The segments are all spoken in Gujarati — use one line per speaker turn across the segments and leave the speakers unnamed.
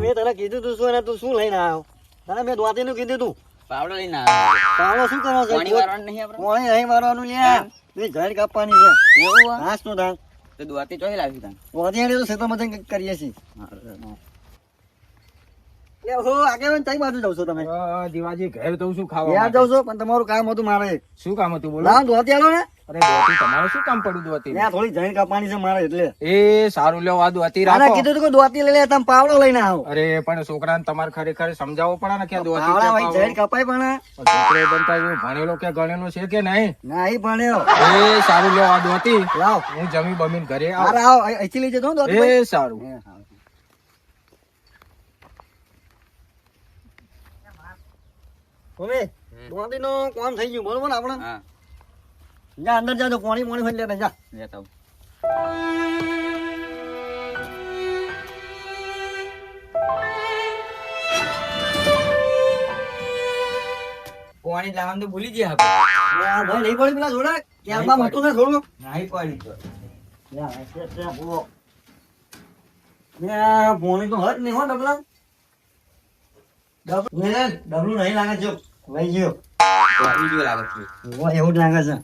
મેં તને કીધું તું શું, તું શું લઈને આવ્યો? તને મેં દ્વાતી નું કીધું તું.
પાવડો લઈને આવ્યો.
પાવડો શું કરો છો?
પાણી વાળવાનું નહીં આપણે.
પાણી નહીં વાળવાનું લ્યા. એ ઘર કાપવાની છે.
એવું હોય?
ઘાસ નું ધાન.
તો દ્વારથી ચોહી લાવી તને.
દ્વાતી તો ખેતરમાં જઈને કરીએ છીએ. આગળ કઈ બાજુ જાવ છો તમે?
દીવાજી ઘેર જઉં છું ખાવા
યાર જાવ છો પણ તમારું કામ હતું મારે.
શું કામ હતું બોલો?
લાવ દ્વાતી આલો ને.
અરે દોતી તમારું શું કામ પડ્યું દોતી?
ત્યાં થોડી જઈને કાપવાની છે મારે એટલે.
એ સારું લ્યો આ દોતી
આને
રાખો.
કીધું તું કે દ્વાતી લઈ લે, તમે પાવડો લઈને આવો.
અરે પણ છોકરાને તમારે ખરેખર સમજાવવો પડે ને કે દોતી
પાવડા ભાઈ
કે
જઈને કપાય પણ.
છોકરો બનતા એવું ભણેલો કે ગણેલો છે કે નહીં?
નહીં ભણ્યો.
એ સારું લ્યો આ દોતી
લાવ.
હું જમી બમીને ઘરે
અરે આવો અહીંથી લઈ જતો દ્વાતી.
એ સારું.
હવે દ્વાતી નો કામ થઈ ગયું બરોબર આપણે.
હા
જા અંદર જાજો, પાણી પાણી ભરી લેતા જા.
લેતા આવું. પાણી લાવવાનું તો ભૂલી ગયા આપણે.
યાર ભાઈ નહીં પડી પેલા જોડે કેરમાં મોટું ને થોડું.
નહીં પડી તો.
પાણી તો હટ નહીં હો ડબલા. ડબલું નહીં લાગે છે વહી ગયો.
પડી ગયો લાગે છે.
એવું જ લાગે છે.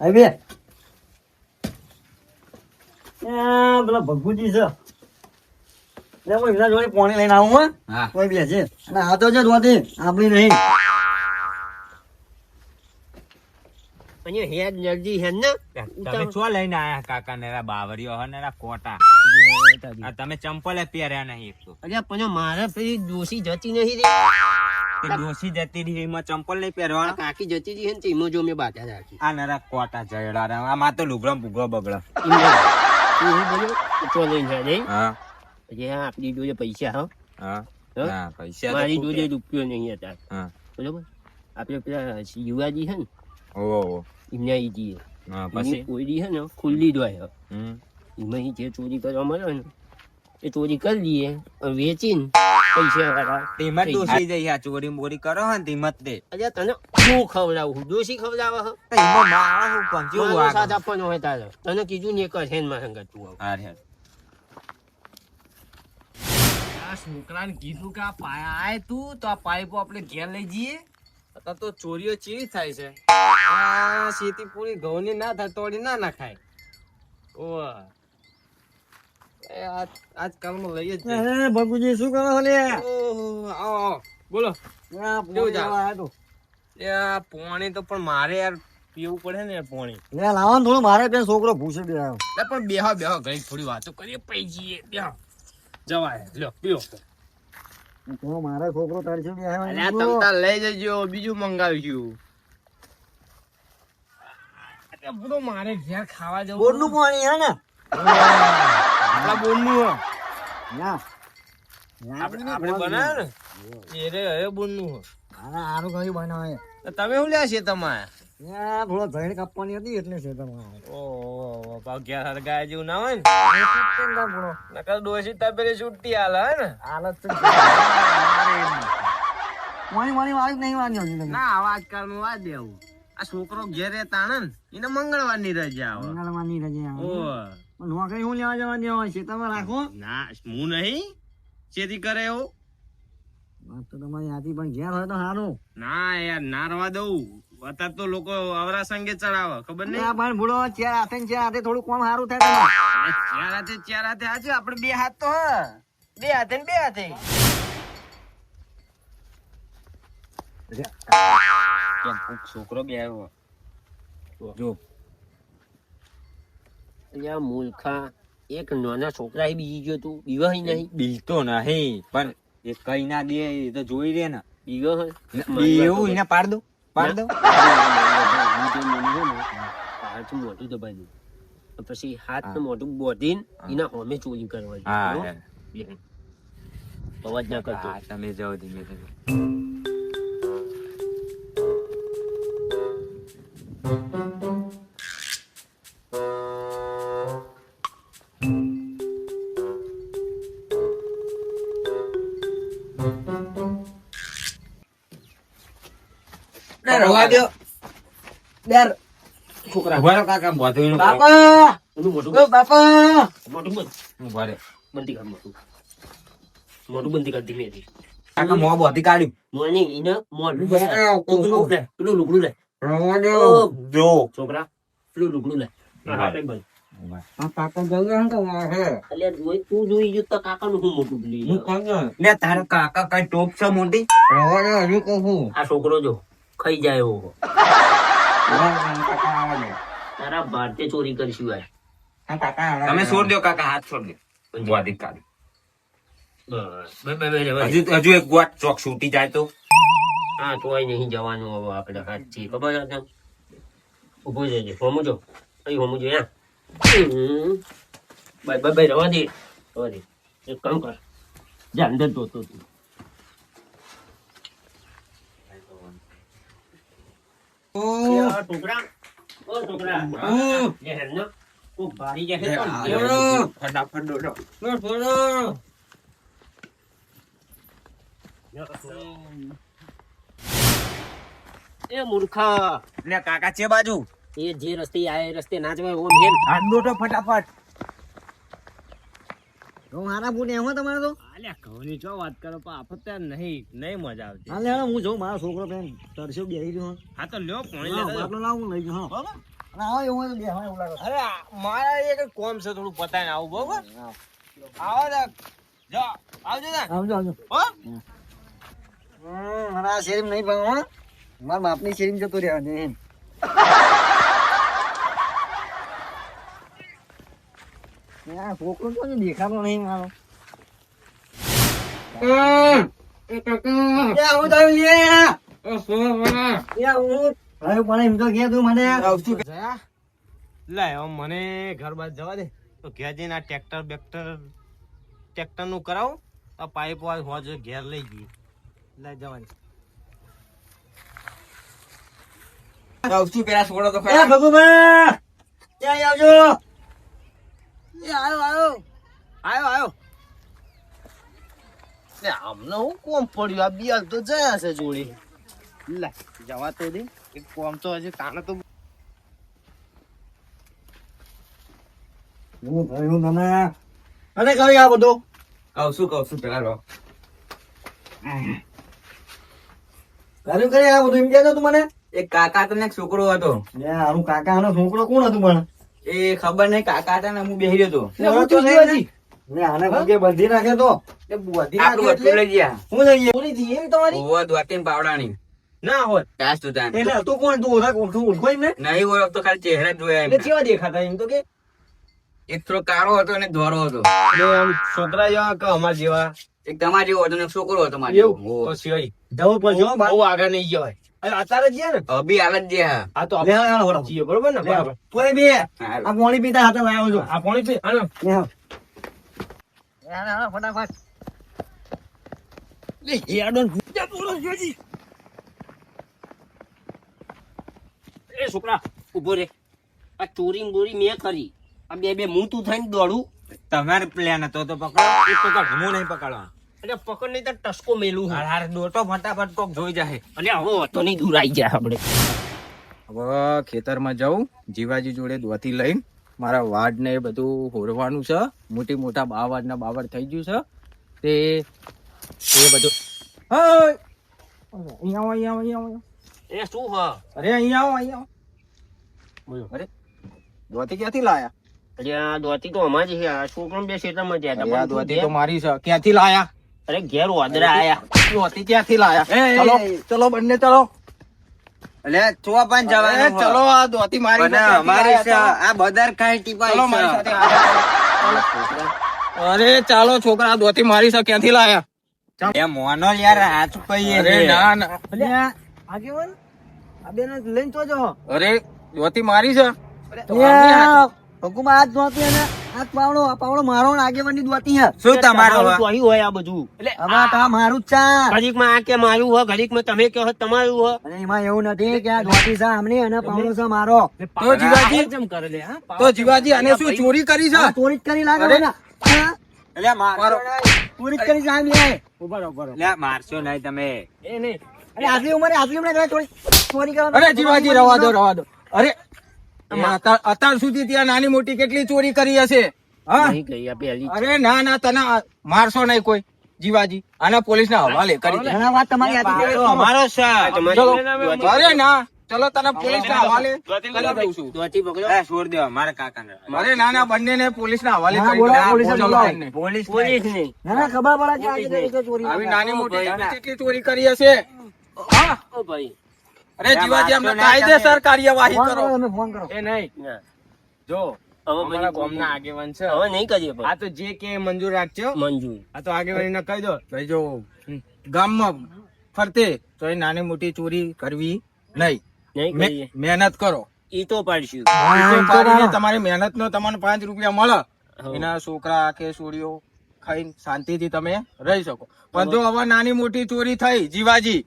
હવે બે પેલા ભગુજી છે એટલે હું એમના જોડે પાણી લઈને આવું હા.
હા
કોઈ બે છે અને આ તો છે દ્વાતી આપણી નહીં.
તમે છો લઈને આયા કાકા ને બાવરીઓ હે ને કોટા આ તમે ચંપલે પહેર્યા નહીં એક તો
અલ્યા પણ મારે પેલી દોશી જતી નહીં રે.
તે ડોસી જતી રહી એમાં ચંપલ નહીં પહેરવાના
કાકી જતી રહી ને એમાં જો મેં બાધા રાખી.
આ નરા કોટા જયડા રે આ માં તો લુગડો ભૂગો બગડો હા
આપણી જોડે પૈસા હા
હા
હા?
ના પૈસા
મારી
તો
જોડે રૂપિયો નહીં હતા
હા
બરોબર. આપડે પેલા યુવાજી છે ને
ઓહો
એમને ઈ જઈએ
હા
એની
પછી
કોયડી છે ને ખુલ્લી દોય
હમ
એમાં ઈ જે ચોરી કરવા મળે ને એ ચોરી કરી લઈએ અને વેચીને પૈસા વાળા
તેમાં ડોસી જઈ આ ચોરી મોરી કરો હે ને તેમાં જ દે
અલ્યા તને હું ખવડાવું દોશી ખવડાવે હે?
એમાં મારા હું પણ જેવું
મારો સાથ
આગળ
આપવાનો હોય તારે તને કીધું ને એક જ હેન માં સંગત તું આવ.
હા રે
આ છોકરાને કીધું કે આ આય તું તો આ પાઇપો આપણે ઘેર લઈ જઈએ.
અત્યારે તો ચોરીઓ ચેવી થાય છે આ શેતી પૂરી ઘઉંની ના થાય તોડી ના નાખાય ઓહ એ આજકાલમાં લઈ જ જાય.
ભગુજી શું કરો છો લે?
ઓહો, આવો આવો બોલો
આ
કેવું
પોણી
ચાલે?
લેવા આયો તો.
એ આ પોણી તો પણ મારે યાર પીવું પડે ને યાર પોણી
લે લાવો ને થોડું મારે પેલો છોકરો ભૂસે બે આવ્યો.
લે પણ બેહો બેહો ઘડી થોડી વાતો કરીએ પઈ જઈએ બેહો જવાય લ્યો પીવો
તો મારે છોકરો તારી છે બે આવ્યો.
અલ્યા તમ તાર લઈ જજો બીજું મંગાવ્યું અરે બધો મારે ઘેર ખાવા જવું
બોરનું પાણી હે ને?
આપણા બોનનું હો.
ના.
આપણે બનાવ્યો ને એ રે હવે બોનનું હો.
આના હારું કયું બનાવે?
તો તમે શું લ્યા છે તમારે
ત્યાં થોડો ધૈડ કાપવાની હતી એટલે છે તમારે.
ઓહો પાવ ઘેર હરગાય જેવું ના હોય ને
થોડો
નકર ડોસી તપેલી છૂટતી હાલ હે ને
હાલત છે. પાણી વાળી વાળી નહીં વાળી હતી તમે.
ના આવા આજકાલમાં વાત દેવું આ છોકરો ઘેર રહેતા ને એને મંગળવારની રજા આવે
મંગળવારની રજા આવે.
ઓહ.
પણ નોકરી હું લેવા જવાની હોય છે તમે રાખો.
ના હું નહીં ખેતી કરે એવું
વાત તો તમારી હાથી પણ ઘેર હોય તો સારું.
ના યાર ના રવા દઉં અત્યારે તો લોકો અવરા સંગે ચડાવે ખબર નહીં
આ પણ ભૂલો ચાર હાથે ને ચાર હાથે થોડું કામ સારું થાય તમારે.
ચાર હાથે હાચે આપણે બે હાથ તો હ બે હાથે ને બે હાથે છોકરો બે આવ્યો જો
અહીંયા મૂર્ખા એક નાના છોકરા બીજી ગયો તું વિવાહ નહીં
બિલતો નહીં પણ એ કઈ ના દે એ તો જોઈ રે ને
વિવાહ
એવું એને પાડ દો પાડ દો
હાથ મોટું દબાઈ દઉં પછી હાથ મોટું બોધીને એના હોમે ચોરી કરવા
હા
જોઈએ. અવાજ ના કરતો.
હા તમે જાઓ ધીમે ધીમે
રવા દો. બેર
છોકરા કાકા બધું
બાપા એનું મોટું
ઓ બાપા
મોટું બંધ
ઉભા રે
બંધી કર મોટું મોટું બંધી કર ધીમેથી
કાકા મોં બોધી કાઢ્યું
મોની ઈને મોઢું
એ,
લુગડું લે પેલું લુગડું લે
જો
છોકરા પેલું લુગડું લે હા કઈ બંધ
આ કાકા જંગલ તો હે
અલ્યા જોઈ તું જોઈ જો તો કાકાનું હું મોટું ભૂલી
હું
ગયો.
કાકા લે તારો કાકા કઈ ટોપ છે મોટી રવાડે હજુ કહું
આ છોકરો જો ખાઈ જાય એવો તારા ભારતે ચોરી કરશું આ
તમે છોડ દો કાકા હાથ છોડ દો બોધી કાઢી
બસ બે બે બે રે, બસ.
હજુ એક ગોટ ચોક છૂટી જાય તો
હા તોય નહીં જવાનું હવે આપણે હાથ છે ખબર છે તને? ઊભો જજે હોમું જો અહીં હોમું જો યા બાય બાય બાય રવા દે એક કામ કર જા અંદર જોતો તું આ છોકરા ઓ છોકરા લે હેરનો ખૂબ ભારી છે તો
ફટાફટ દોડો
એ મૂર્ખા
લે કાકા છે બાજુ
એ જે રસ્તે આય એ રસ્તે ના જવાય ઓમ હેર
હાથ દોડો ફટાફટ
મારા બુને એમાં તમારે તો
અલ્યા ઘઉંની ચો વાત કરો પણ આપત નહીં મજા આવતી.
હાલે હાલે હું જોઉં મારો છોકરો બેન તરસ્યો બેહી રહ્યો
હા તો લ્યો પાણી
હા,
લેતા જાઓ.
બાટલો લાવું લઈ જાઉં હા અને આવો એવું હોય તો બેહવાય એવું લાગે
અરે મારા એક કોમ છે થોડું પતાઈને આવું બરોબર આવો ને જો આવજો ને
આવજો આવજો
હો
મને આ શેરીમ નહીં ભાવ હા મારા બાપની શેરીમ જતો રહ્યા છે એમ આ છોકરો તો હજી દેખાતો નહીં મારો હું તો લે હવે પણ એમ તો કે તું મને
જયા લે હવે મને ઘર બાદ જવા દે તો ઘેર જઈને આ ટ્રેક્ટર નું કરાવું આ પાઇપ વાળ હોજ ઘેર લઈ જઈએ લે જવાની
આવશું પેલા છોડો તો
એ
ખરા
ભગુભા ત્યાં આવજો એ આવ્યો
લે આમને હું કોમ પડ્યું આ બિયાલ તો જયા છે જોડે લે જવા તો દે એક કોમ તો હજી કાને તો
હું થયું તમે અને કરી આ બધું
આવશું પેલા રો
કર્યું કરી આ બધું એમ કહેતો તું મને
એક કાકા તને એક છોકરો હતો
લે આનું કાકાનો છોકરો કોણ હતું પણ
એ ખબર નહીં કાકા હતા ને હું બેહી રહ્યો હતો
હું તો નહીં ને. લે આને પગે બંધી નાખે તો એ બધી
આપણું
નાખે
વસ્તુ લઈ
એટલે
ગયા
હું લઈ પૂરી થઈ એમ તમારી
ઓવા દ્વારકેન પાવડાની
ના હોત
કાશ તું તાન
એટલે તું કોણ તું ઓળખો એમ ને
નહીં ઓળખતો ખાલી ચહેરા જ જોયા
એટલે
એમના.
કેવા દેખાતા એમ તો કે
એક થોડો કાળો હતો અને ધોળો હતો
છોકરા જેવા કે અમાર જેવા
એક તમારા જેવો હતો ને એક છોકરો હતો મારે
એવું?
જેવો.
તો સિવાય
જવું પડશે હો બા.
બહુ આગળ નહીં જવાય અરે અત્યારે જ ગયા ને
અભી હાલત જે હા
આ તો
લે હાલો
આપણે છીએ બરોબર ને બરાબર
કોઈ બે
હારું.
આ પાણી પીતા હાથે લાવ્યો છો
આ પાણી પી હાલો
લે હાલો. લે હાલો, ફટાફટ
લે હેડો
એ છોકરા ઉભો રે આ ચોરી ને બોરી મેં કરી આ બે બે હું તું થઈને દોડું
તમારે પ્લાન હતો તો પકડો એક પકડ હું નહીં પકડવા
એટલે પકડ નહીં તો ટસકો મેલું
હાર હાર દોટો ફટાફટ કોક જોઈ જાય
અને હવે તો નહીં દૂર આવી જાય આપણે
હવે ખેતરમાં જાઉં જીવાજી જોડે દોતી લઈને મારા વાડ ને એ બધું હોરવાનું છે મોટા બાવળ ના બાવળ થઈ ગયું છે તે એ બધું હય! અહીંયા આવો, અહીંયા આવો.
એ શું હ
અરે અહીંયા આવો
બોલો
અરે દોતી ક્યાંથી લાયા
અરે આ દોતી તો અમારી છે આ છોકરો બે ક્ષેત્રમાં ગયા
અરે આ
હતા
દોતી તો મારી છે ક્યાંથી લાયા
અરે ઘેર વાદરા આયા
દોતી ક્યાંથી લાયા
એ,
ચલો ચલો બંને ચલો
એટલે ચોવા પણ
એ
જવાનું
ચલો આ દોતી મારી છે, ક્યાંથી
અમારી છે
લાયા?
આ બદર ખાઈ ટીપાઈ
ચલો મારી
છે
સાથે અરે ચાલો છોકરા આ દોતી મારી છે ક્યાંથી લાયા
એ મોનો યાર હાચું કહીએ
અરે
છે.
ના ના
અલે આગેવાન આ બેને લઈને તો જો
અરે દોતી મારી છે
હુકુમા હાથ ધોતી અને હાથ પાવડો આ પાવડો મારો ને આગેવાનની દોતી હે
શું તમારો
તમારું
હવે?
તો અહીં હોય આ બધું એટલે
હવે આ તા મારું જ ચા
ઘડીકમાં આ કે મારું હોય ઘડીકમાં તમે કહો છો તમારું હોય
અને એમાં એવું નથી કે આ દોતી છે આમની અને પાવડો છે મારો
તો જીવાજી
કેમ કરે લે હા
તો જીવાજી આને શું ચોરી કરી છે
આ ચોરી જ કરી લાગે
અરે.
મને. હા?
એટલે મારશો
ચોરી જ કરી સાહેબ લે
એટલે મારશો નહીં તમે
એ નહીં
અરે આટલી ઉંમરે ચોરી ચોરી કરવાનું
અરે જીવાજી રવા દો અરે અત્યાર સુધી ત્યાં નાની મોટી કેટલી ચોરી કરી હશે હા
નહીં કહી આ પહેલી જ.
અરે ના ના તને મારશો નહીં કોઈ જીવાજી આના પોલીસ ના હવાલે કરી દે
વાત તમારી સાચી છે.
અમારો
તમારી
ચલો અરે ના ચલો તને પોલીસ ના હવાલે કરી દઉં છું
દોતી પકડો.
છોડ દો મારા કાકા
અરે ના ના બંને ને પોલીસ ના હવાલે કરી
બોલાવો,
દઉં.
પોલીસને
ચલો
બોલાવો.
બંને.
પોલીસ નહીં.
ના ના ખબર પડે કે આજે રીતે ચોરી
આવી નાની મોટી તમે કેટલી ચોરી કરી હશે હા
ઓ ભાઈ
અરે જીવાજી અમને કાયદેસર કાર્યવાહી કરો
તમે ફોન કરો.
એ નહીં
ના.
જો
હવે
અમારા
પછી
ગામના આગેવાન છે
હવે નહીં કરીએ પણ.
આ તો જે કે મંજૂર રાખજો
મંજૂર.
આ તો આગેવાનીને કહી દો
ભાઈ જો ગામમાં ફરતે તો એ નાની મોટી ચોરી કરવી નહીં
નહીં કરીએ.
મહેનત કરો
ઈ તો પાડશું.
ઈટો પાડીને તમારી મહેનત નો તમને 5 રૂપિયા મળે
હો.
એના છોકરા કે છોડીઓ ખાઈને શાંતિથી તમે રહી શકો પણ જો હવે નાની મોટી ચોરી થઈ જીવાજી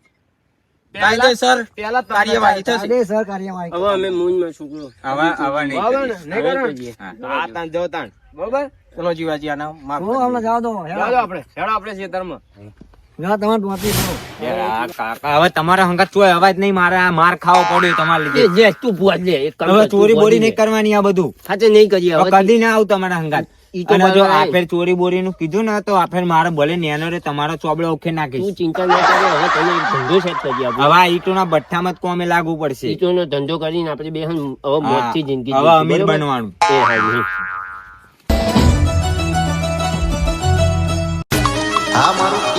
કાયદેસર
પેલા
કાર્યવાહી થશે
આજે સર કાર્યવાહી
હવે અમે મૂંઝમાં છોકરો.
આવા નહીં
બરાબર ને?
કરીએ.
નહીં કરો ને?
કરીએ.
આ તાણ જો તાણ બરોબર
ચલો જીવાજી આના માફ
હું
કરી
હમણાં
દો.
જાવ દો
ચાલો આપણે ખેતરમાં
ના તમારે ડોંતી કરો.
કાકા હવે તમારા હંગાત ચોય અવાજ નહીં મારે આ માર ખાવો પડ્યો તમારા લીધે
લે તું ભૂવા લે. એક કામ
હવે
કર, તું
ચોરી
ભૂવા
બોરી
લે.
નહીં કરવાની આ બધું
હાચે નહીં કરીએ હવે.
કદી ના આવું તમારા હંગાત
ઈ તો
અને જો
બરાબર.
આ ફેર ચોરી બોરી નું કીધું ને તો આ ફેર મારે ભલે નેનો રે તમારો ચોબડો ઓખે નાખીશ
તું ચિંતા ન કરે. હવે તને એક ધંધો સેટ કરી આપું.
હવે આ ઈટોના ભઠ્ઠામાં જ કોમે લાગવું પડશે
ઈંટોનો ધંધો કરીને આપણે બે હવે
હા.
મોજથી જિંદગી
હવે
જીવીશું,
અમીર
બરોબર?
બનવાનું
એ હા નહીં.
આ મારું